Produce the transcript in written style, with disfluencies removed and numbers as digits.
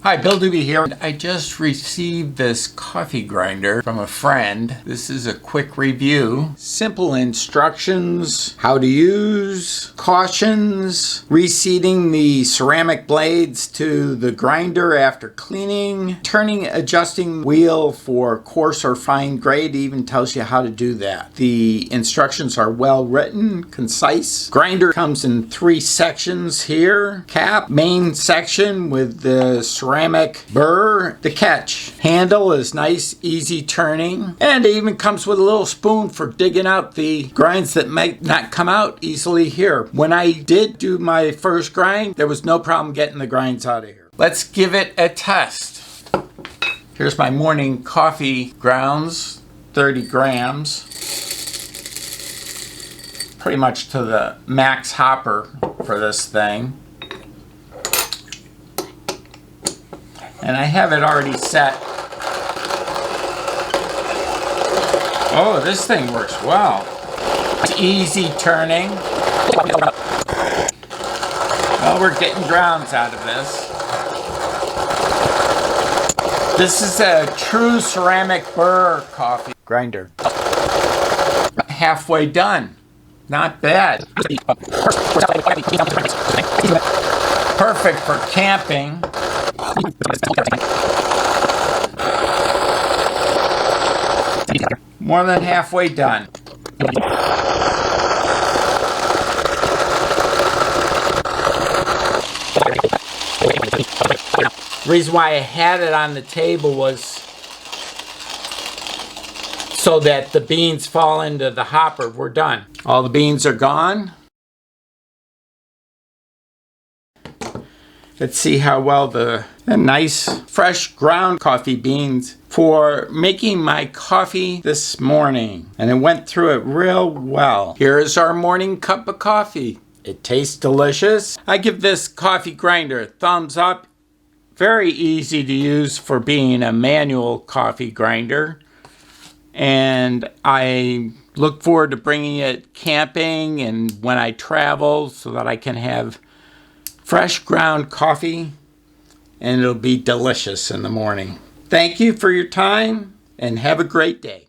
Hi, Bill Doobie here. I just received this coffee grinder from a friend. This is a quick review. Simple instructions, how to use, cautions, reseating the ceramic blades to the grinder after cleaning, adjusting wheel for coarse or fine grade. It even tells you how to do that. The instructions are well written, concise. Grinder comes in 3 sections here. Cap, main section with the ceramic burr. The catch. Handle is nice, easy turning. And it even comes with a little spoon for digging out the grinds that might not come out easily here. When I did do my first grind, there was no problem getting the grinds out of here. Let's give it a test. Here's my morning coffee grounds, 30 grams. Pretty much to the max hopper for this thing. And I have it already set. Oh, this thing works well. It's easy turning. Well, we're getting grounds out of this. This is a true ceramic burr coffee grinder. Halfway done. Not bad. Perfect for camping. More than halfway done. The reason why I had it on the table was so that the beans fall into the hopper. We're done. All the beans are gone. Let's see how well the nice fresh ground coffee beans for making my coffee this morning. And it went through it real well. Here is our morning cup of coffee. It tastes delicious. I give this coffee grinder a thumbs up. Very easy to use for being a manual coffee grinder. And I look forward to bringing it camping and when I travel so that I can have fresh ground coffee, and it'll be delicious in the morning. Thank you for your time, and have a great day.